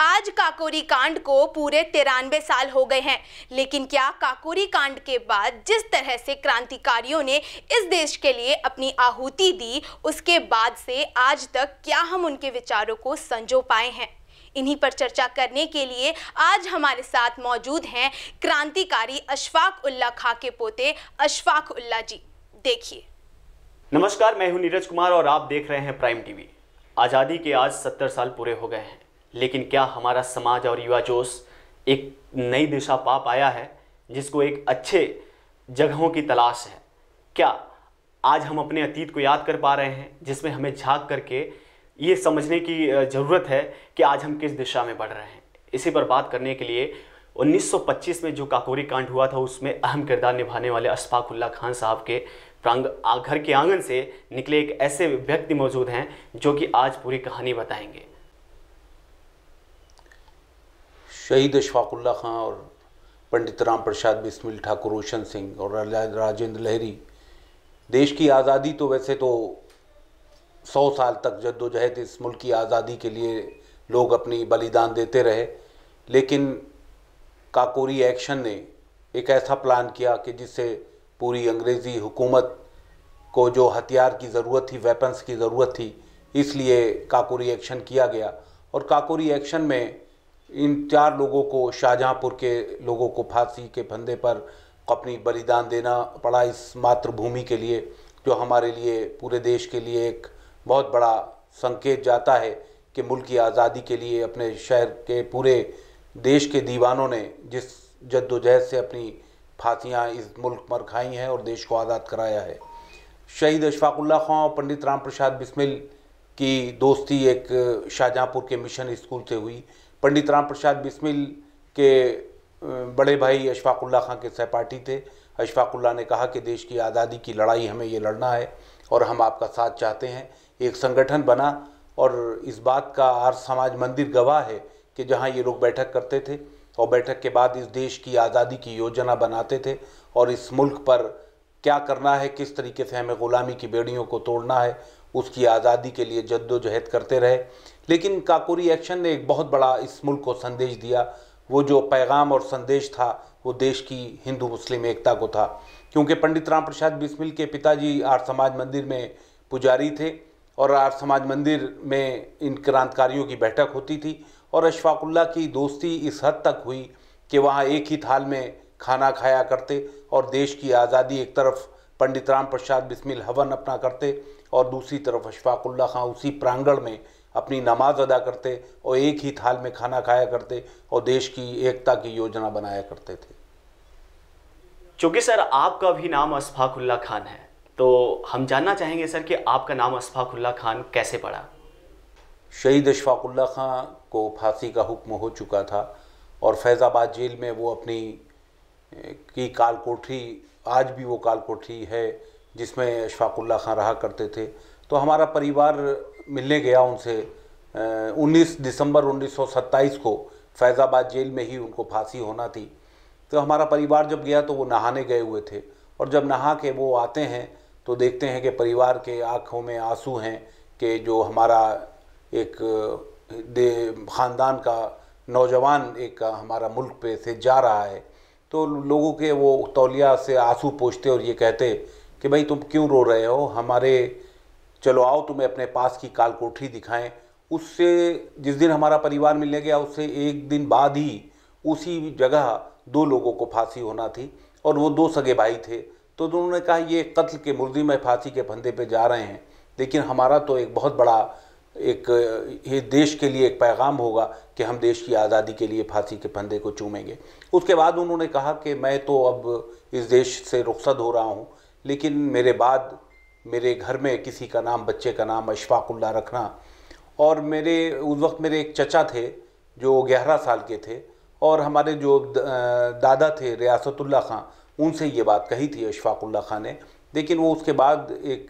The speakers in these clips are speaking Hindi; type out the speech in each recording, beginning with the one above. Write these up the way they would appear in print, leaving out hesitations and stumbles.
आज काकोरी कांड को पूरे 93 साल हो गए हैं, लेकिन क्या काकोरी कांड के बाद जिस तरह से क्रांतिकारियों ने इस देश के लिए अपनी आहुति दी, उसके बाद से आज तक क्या हम उनके विचारों को संजो पाए हैं? इन्हीं पर चर्चा करने के लिए आज हमारे साथ मौजूद हैं क्रांतिकारी अशफाक उल्लाह खां के पोते अशफाक उल्लाह जी। देखिए। नमस्कार, मैं हूं नीरज कुमार और आप देख रहे हैं प्राइम टीवी। आज़ादी के आज 70 साल पूरे हो गए हैं, लेकिन क्या हमारा समाज और युवा जोश एक नई दिशा पा पाया है, जिसको एक अच्छे जगहों की तलाश है? क्या आज हम अपने अतीत को याद कर पा रहे हैं, जिसमें हमें झांक करके ये समझने की ज़रूरत है कि आज हम किस दिशा में बढ़ रहे हैं? इसी पर बात करने के लिए 1925 में जो काकोरी कांड हुआ था, उसमें अहम किरदार निभाने वाले अशफाक उल्लाह खान साहब के घर के आंगन से निकले एक ऐसे व्यक्ति मौजूद हैं जो कि आज पूरी कहानी बताएंगे। शहीद अशफाक उल्लाह खां और पंडित राम प्रसाद बिस्मिल, ठाकुर रोशन सिंह और राजेंद्र लहरी, देश की आज़ादी तो वैसे तो 100 साल तक जद्दोजहद इस मुल्क की आज़ादी के लिए लोग अपनी बलिदान देते रहे, लेकिन काकोरी एक्शन ने एक ऐसा प्लान किया कि जिससे पूरी अंग्रेज़ी हुकूमत को जो हथियार की ज़रूरत थी, वेपन्स की ज़रूरत थी, इसलिए काकोरी एक्शन किया गया। और काकोरी एक्शन में इन 4 लोगों को, शाहजहाँपुर के लोगों को फांसी के फंदे पर अपनी बलिदान देना पड़ा इस मातृभूमि के लिए, जो हमारे लिए, पूरे देश के लिए एक बहुत बड़ा संकेत जाता है कि मुल्क की आज़ादी के लिए अपने शहर के, पूरे देश के दीवानों ने जिस जद्दोजहद से अपनी फांसियाँ इस मुल्क पर खाई हैं और देश को आज़ाद कराया है। शहीद अशफाक उल्लाह खां और पंडित राम प्रसाद बिस्मिल की दोस्ती एक शाहजहाँपुर के मिशन स्कूल से हुई। पंडित राम प्रसाद बिस्मिल के बड़े भाई अशफाक उल्लाह खां के सहपाठी थे। अशफाक उल्लाह ने कहा कि देश की आज़ादी की लड़ाई हमें ये लड़ना है और हम आपका साथ चाहते हैं। एक संगठन बना और इस बात का आर्य समाज मंदिर गवाह है कि जहाँ ये लोग बैठक करते थे और बैठक के बाद इस देश की आज़ादी की योजना बनाते थे और इस मुल्क पर क्या करना है, किस तरीके से हमें ग़ुलामी की बेड़ियों को तोड़ना है, उसकी आज़ादी के लिए जद्दोजहद करते रहे। लेकिन काकोरी एक्शन ने एक बहुत बड़ा इस मुल्क को संदेश दिया। वो जो पैगाम और संदेश था वो देश की हिंदू मुस्लिम एकता को था, क्योंकि पंडित राम प्रसाद बिस्मिल के पिताजी आर्य समाज मंदिर में पुजारी थे और आर्य समाज मंदिर में इन क्रांतिकारियों की बैठक होती थी और अशफाक उल्लाह की दोस्ती इस हद तक हुई कि वहाँ एक ही थाल में खाना खाया करते और देश की आज़ादी एक तरफ पंडित राम प्रसाद बिस्मिल हवन अपना करते और दूसरी तरफ अशफाक उल्लाह खां उसी प्रांगण में अपनी नमाज अदा करते और एक ही थाल में खाना खाया करते और देश की एकता की योजना बनाया करते थे। चूँकि सर आपका भी नाम अशफाक उल्लाह खान है, तो हम जानना चाहेंगे सर कि आपका नाम अशफाक उल्लाह खान कैसे पड़ा? शहीद अशफाक उल्लाह खां को फांसी का हुक्म हो चुका था और फैज़ाबाद जेल में वो अपनी की काल कोठरी, आज भी वो काल कोठरी है जिसमें अशफाक उल्लाह खां रहा करते थे। तो हमारा परिवार मिलने गया उनसे। 19 दिसंबर 1927 को फैज़ाबाद जेल में ही उनको फांसी होना थी। तो हमारा परिवार जब गया तो वो नहाने गए हुए थे और जब नहा के वो आते हैं तो देखते हैं कि परिवार के आँखों में आंसू हैं कि जो हमारा एक ख़ानदान का नौजवान एक हमारा मुल्क पे से जा रहा है। तो लोगों के वो तौलिया से आंसू पोंछते और ये कहते कि भाई तुम क्यों रो रहे हो, हमारे चलो आओ तुम्हें अपने पास की काल कोठरी दिखाएं। उससे जिस दिन हमारा परिवार मिलने गया उससे एक दिन बाद ही उसी जगह 2 लोगों को फांसी होना थी और वो 2 सगे भाई थे। तो उन्होंने कहा ये कत्ल के मुलजिम फांसी के फंदे पे जा रहे हैं, लेकिन हमारा तो एक बहुत बड़ा एक ये देश के लिए एक पैगाम होगा कि हम देश की आज़ादी के लिए फांसी के फंदे को चूमेंगे। उसके बाद उन्होंने कहा कि मैं तो अब इस देश से रुखसत हो रहा हूँ, लेकिन मेरे बाद मेरे घर में किसी का नाम, बच्चे का नाम अशफाक उल्लाह रखना। और उस वक्त मेरे एक चचा थे जो 11 साल के थे और हमारे जो दादा थे रियासतुल्लाह खां, उनसे ये बात कही थी अशफाक उल्लाह खां ने। लेकिन वो उसके बाद एक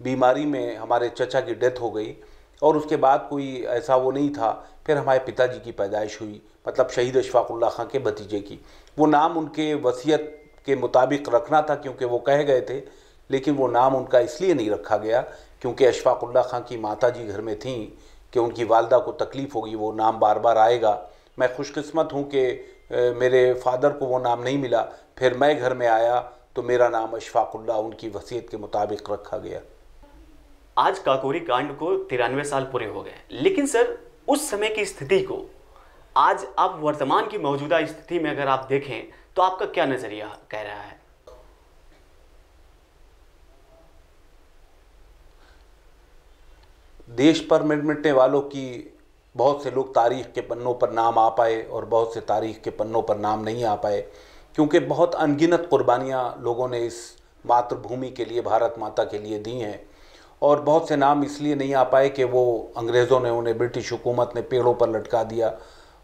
बीमारी में हमारे चचा की डेथ हो गई और उसके बाद कोई ऐसा वो नहीं था। फिर हमारे पिताजी की पैदाइश हुई, मतलब शहीद अशफाक उल्लाह खां के भतीजे की। वो नाम उनके वसीयत के मुताबिक रखना था क्योंकि वो कह गए थे, लेकिन वो नाम उनका इसलिए नहीं रखा गया क्योंकि अशफाक उल्लाह खां की माताजी घर में थीं कि उनकी वालदा को तकलीफ़ होगी, वो नाम बार बार आएगा। मैं खुशकिस्मत हूँ कि मेरे फादर को वो नाम नहीं मिला, फिर मैं घर में आया तो मेरा नाम अशफाकुल्लाह उनकी वसीयत के मुताबिक रखा गया। आज काकोरी कांड को 93 साल पूरे हो गए, लेकिन सर उस समय की स्थिति को आज आप वर्तमान की मौजूदा स्थिति में अगर आप देखें तो आपका क्या नजरिया कह रहा है? देश पर मिटने वालों की बहुत से लोग तारीख़ के पन्नों पर नाम आ पाए और बहुत से तारीख़ के पन्नों पर नाम नहीं आ पाए, क्योंकि बहुत अनगिनत कुर्बानियाँ लोगों ने इस मातृभूमि के लिए, भारत माता के लिए दी हैं। और बहुत से नाम इसलिए नहीं आ पाए कि वो अंग्रेज़ों ने उन्हें, ब्रिटिश हुकूमत ने पेड़ों पर लटका दिया।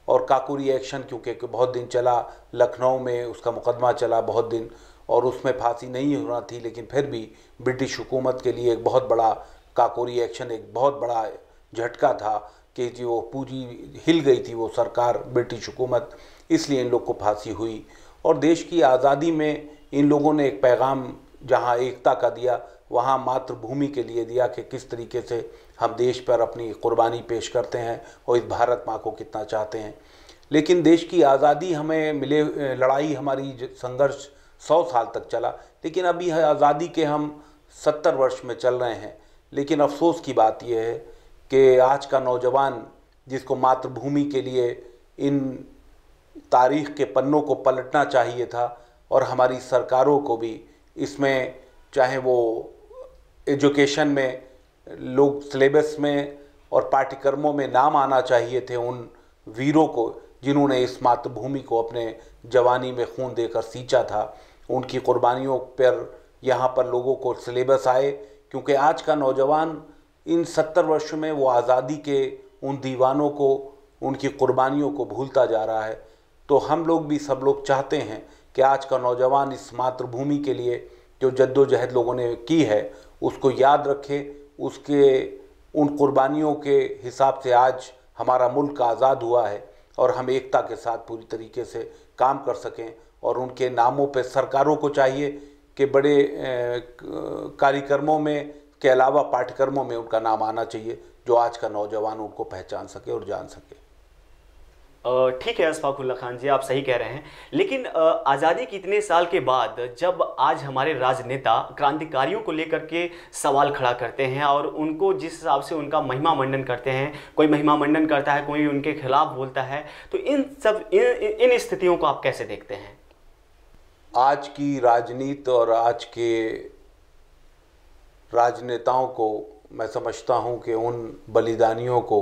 और काकोरी एक्शन क्योंकि बहुत दिन चला, लखनऊ में उसका मुकदमा चला बहुत दिन, और उसमें फांसी नहीं होना थी, लेकिन फिर भी ब्रिटिश हुकूमत के लिए एक बहुत बड़ा काकोरी एक्शन, एक बहुत बड़ा झटका था कि जो पूरी हिल गई थी वो सरकार, ब्रिटिश हुकूमत, इसलिए इन लोग को फांसी हुई। और देश की आज़ादी में इन लोगों ने एक पैगाम जहाँ एकता का दिया, वहाँ मातृभूमि के लिए दिया कि किस तरीके से हम देश पर अपनी कुर्बानी पेश करते हैं और इस भारत माँ को कितना चाहते हैं। लेकिन देश की आज़ादी हमें मिले, लड़ाई हमारी संघर्ष 100 साल तक चला, लेकिन अभी आज़ादी के हम 70 वर्ष में चल रहे हैं। लेकिन अफसोस की बात यह है कि आज का नौजवान, जिसको मातृभूमि के लिए इन तारीख़ के पन्नों को पलटना चाहिए था, और हमारी सरकारों को भी इसमें, चाहे वो एजुकेशन में, लोग सिलेबस में और पाठ्यक्रमों में नाम आना चाहिए थे उन वीरों को जिन्होंने इस मातृभूमि को अपने जवानी में खून देकर सींचा था। उनकी कुर्बानियों पर यहाँ पर लोगों को सिलेबस आए, क्योंकि आज का नौजवान इन 70 वर्षों में वो आज़ादी के उन दीवानों को, उनकी कुर्बानियों को भूलता जा रहा है। तो हम लोग भी, सब लोग चाहते हैं कि आज का नौजवान इस मातृभूमि के लिए जो जद्दोजहद लोगों ने की है उसको याद रखे, उसके उन कुर्बानियों के हिसाब से आज हमारा मुल्क आज़ाद हुआ है और हम एकता के साथ पूरी तरीके से काम कर सकें। और उनके नामों पे सरकारों को चाहिए कि बड़े कार्यक्रमों में के अलावा पाठ्यक्रमों में उनका नाम आना चाहिए, जो आज का नौजवान उनको पहचान सके और जान सके। ठीक है अशफाकुल्लाह खान जी, आप सही कह रहे हैं, लेकिन आज़ादी के इतने साल के बाद जब आज हमारे राजनेता क्रांतिकारियों को लेकर के सवाल खड़ा करते हैं और उनको जिस हिसाब से उनका महिमा मंडन करते हैं, कोई महिमा मंडन करता है, कोई उनके खिलाफ बोलता है, तो इन स्थितियों को आप कैसे देखते हैं? आज की राजनीति और आज के राजनेताओं को मैं समझता हूं कि उन बलिदानियों को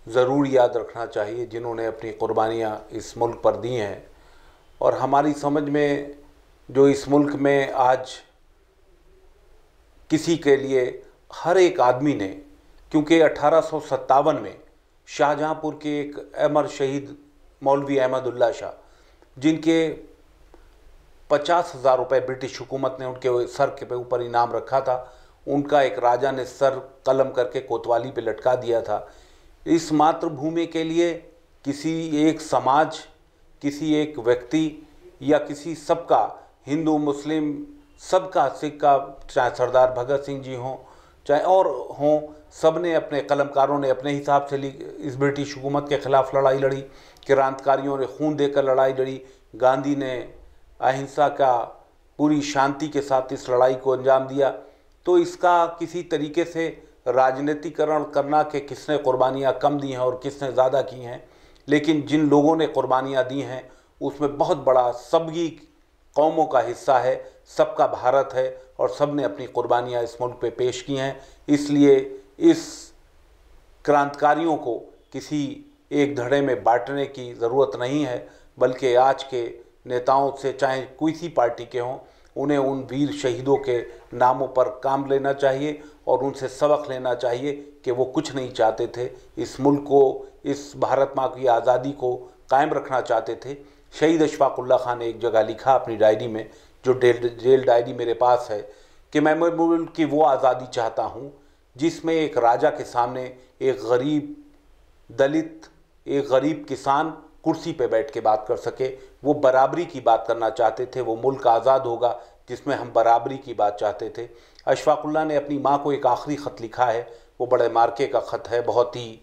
ज़रूर याद रखना चाहिए जिन्होंने अपनी कुर्बानियाँ इस मुल्क पर दी हैं। और हमारी समझ में जो इस मुल्क में आज किसी के लिए, हर एक आदमी ने, क्योंकि 1857 में शाहजहाँपुर के एक अमर शहीद मौलवी अहमदुल्ला शाह, जिनके 50,000 रुपये ब्रिटिश हुकूमत ने उनके सर के ऊपर इनाम रखा था, उनका एक राजा ने सर कलम करके कोतवाली पे लटका दिया था। इस मातृभूमि के लिए किसी एक समाज, किसी एक व्यक्ति या किसी सबका, हिंदू मुस्लिम सबका, सिख का, चाहे सरदार भगत सिंह जी हों चाहे और हों, सब ने, अपने कलमकारों ने अपने हिसाब से इस ब्रिटिश हुकूमत के ख़िलाफ़ लड़ाई लड़ी, क्रांतिकारियों ने खून देकर लड़ाई लड़ी, गांधी ने अहिंसा का पूरी शांति के साथ इस लड़ाई को अंजाम दिया। तो इसका किसी तरीके से राजनीतिकरण करना कि किसने कुर्बानियाँ कम दी हैं और किसने ज़्यादा की हैं, लेकिन जिन लोगों ने कुर्बानियाँ दी हैं उसमें बहुत बड़ा सभी कौमों का हिस्सा है, सबका भारत है और सब ने अपनी कुर्बानियाँ इस मुल्क पे पेश की हैं। इसलिए इस क्रांतिकारियों को किसी एक धड़े में बांटने की ज़रूरत नहीं है, बल्कि आज के नेताओं से, चाहे किसी पार्टी के हों, उन्हें उन वीर शहीदों के नामों पर काम लेना चाहिए और उनसे सबक लेना चाहिए कि वो कुछ नहीं चाहते थे, इस मुल्क को, इस भारत माँ की आज़ादी को कायम रखना चाहते थे। शहीद अशफाकुल्लाह खान ने एक जगह लिखा अपनी डायरी में, जो जेल डायरी मेरे पास है, कि मैं मुल्क की वो आज़ादी चाहता हूँ जिसमें एक राजा के सामने एक गरीब दलित, एक गरीब किसान कुर्सी पे बैठ के बात कर सके। वो बराबरी की बात करना चाहते थे, वो मुल्क आज़ाद होगा जिसमें हम बराबरी की बात चाहते थे। अशफाकुल्लाह ने अपनी माँ को एक आखिरी ख़त लिखा है, वो बड़े मार्के का ख़त है। बहुत ही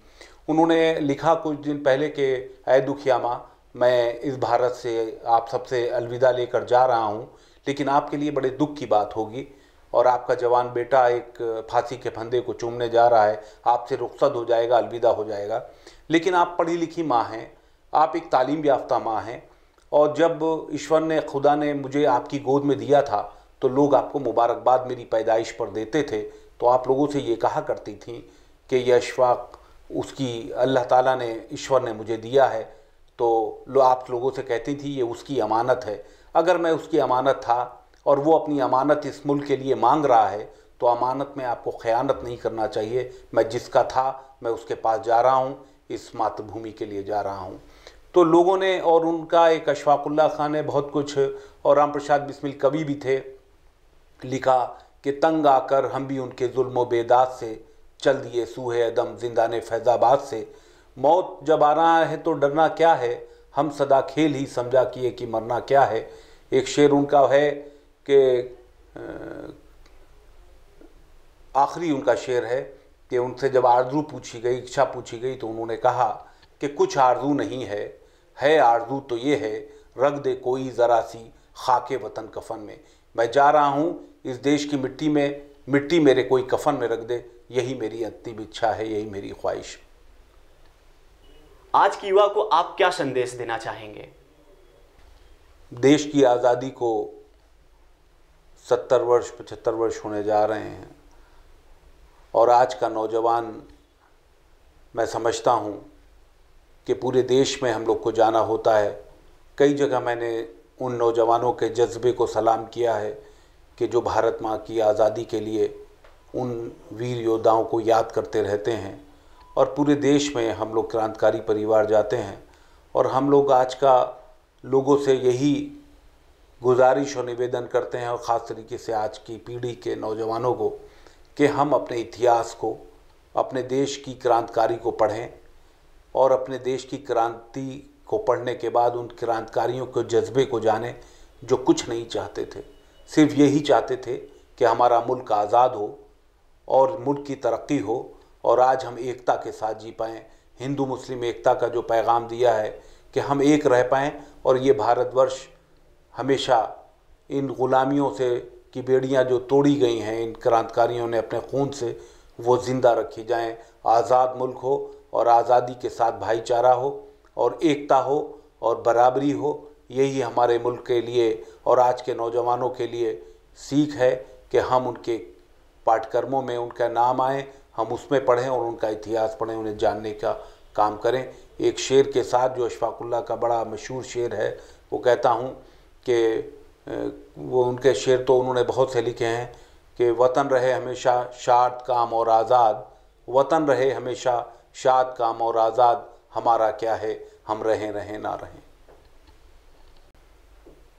उन्होंने लिखा कुछ दिन पहले कि ऐ दुखिया माँ, मैं इस भारत से आप सबसे अलविदा लेकर जा रहा हूँ, लेकिन आपके लिए बड़े दुख की बात होगी और आपका जवान बेटा एक फांसी के फंदे को चूमने जा रहा है, आपसे रुखसत हो जाएगा, अलविदा हो जाएगा। लेकिन आप पढ़ी लिखी माँ हैं, आप एक तालीम याफ्ता माँ हैं, और जब ईश्वर ने, खुदा ने मुझे आपकी गोद में दिया था तो लोग आपको मुबारकबाद मेरी पैदाइश पर देते थे। तो आप लोगों से ये कहा करती थी कि यह अशफाक उसकी अल्लाह ताला ने, ईश्वर ने मुझे दिया है, तो आप लोगों से कहती थी ये उसकी अमानत है। अगर मैं उसकी अमानत था और वो अपनी अमानत इस मुल्क के लिए मांग रहा है तो अमानत में आपको ख़यानत नहीं करना चाहिए। मैं जिसका था मैं उसके पास जा रहा हूँ, इस मातृभूमि के लिए जा रहा हूँ। तो लोगों ने, और उनका एक अशफाकुल्लाह खान ने बहुत कुछ, और राम प्रसाद बिस्मिल कवि भी थे, लिखा कि तंग आकर हम भी उनके जुल्म बेदाद से चल दिए सूहे अदम जिंदाने फैज़ाबाद से। मौत जब आ रहा है तो डरना क्या है, हम सदा खेल ही समझा किए कि मरना क्या है। एक शेर उनका है कि आखिरी उनका शेर है कि उनसे जब आरज़ू पूछी गई, इच्छा पूछी गई, तो उन्होंने कहा कि कुछ आरज़ू नहीं है आरज़ू तो ये है, रख दे कोई ज़रा सी खाके वतन कफन में। मैं जा रहा हूँ इस देश की मिट्टी में, मिट्टी मेरे कोई कफन में रख दे, यही मेरी अंतिम इच्छा है, यही मेरी ख्वाहिश। आज की युवा को आप क्या संदेश देना चाहेंगे? देश की आज़ादी को 70 वर्ष 75 वर्ष होने जा रहे हैं, और आज का नौजवान, मैं समझता हूँ कि पूरे देश में हम लोग को जाना होता है। कई जगह मैंने उन नौजवानों के जज्बे को सलाम किया है कि जो भारत माँ की आज़ादी के लिए उन वीर योद्धाओं को याद करते रहते हैं, और पूरे देश में हम लोग क्रांतिकारी परिवार जाते हैं। और हम लोग आज का लोगों से यही गुजारिश और निवेदन करते हैं, और ख़ास तरीके से आज की पीढ़ी के नौजवानों को, कि हम अपने इतिहास को, अपने देश की क्रांतिकारी को पढ़ें, और अपने देश की क्रांति को पढ़ने के बाद उन क्रांतिकारियों के जज्बे को जानें जो कुछ नहीं चाहते थे, सिर्फ यही चाहते थे कि हमारा मुल्क आज़ाद हो और मुल्क की तरक्की हो, और आज हम एकता के साथ जी पाएँ। हिंदू मुस्लिम एकता का जो पैगाम दिया है कि हम एक रह पाएँ, और ये भारतवर्ष हमेशा इन ग़ुलामियों से की बेड़ियाँ जो तोड़ी गई हैं इन क्रांतिकारियों ने अपने खून से, वो ज़िंदा रखी जाएं। आज़ाद मुल्क हो, और आज़ादी के साथ भाईचारा हो, और एकता हो, और बराबरी हो। यही हमारे मुल्क के लिए और आज के नौजवानों के लिए सीख है कि हम उनके पाठ्यक्रमों में उनका नाम आए, हम उसमें पढ़ें और उनका इतिहास पढ़ें, उन्हें जानने का काम करें। एक शेर के साथ, जो अशफाकुल्लाह का बड़ा मशहूर शेर है, वो कहता हूँ कि वो उनके शेर तो उन्होंने बहुत से लिखे हैं कि वतन रहे हमेशा शाद काम और आज़ाद, वतन रहे हमेशा शाद काम और आज़ाद, हमारा क्या है, हम रहें ना रहें।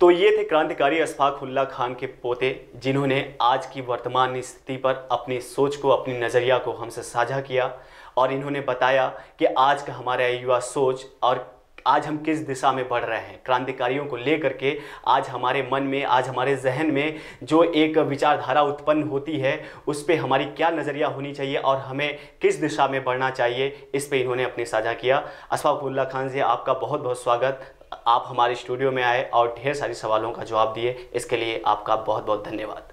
तो ये थे क्रांतिकारी अशफाकुल्लाह खान के पोते, जिन्होंने आज की वर्तमान स्थिति पर अपनी सोच को, अपनी नज़रिया को हमसे साझा किया, और इन्होंने बताया कि आज का हमारा युवा सोच और आज हम किस दिशा में बढ़ रहे हैं। क्रांतिकारियों को लेकर के आज हमारे मन में, आज हमारे जहन में जो एक विचारधारा उत्पन्न होती है, उस पे हमारी क्या नज़रिया होनी चाहिए और हमें किस दिशा में बढ़ना चाहिए, इस पे इन्होंने अपने साझा किया। अशफाकुल्लाह खान जी, आपका बहुत बहुत स्वागत। आप हमारे स्टूडियो में आए और ढेर सारी सवालों का जवाब दिए, इसके लिए आपका बहुत बहुत धन्यवाद।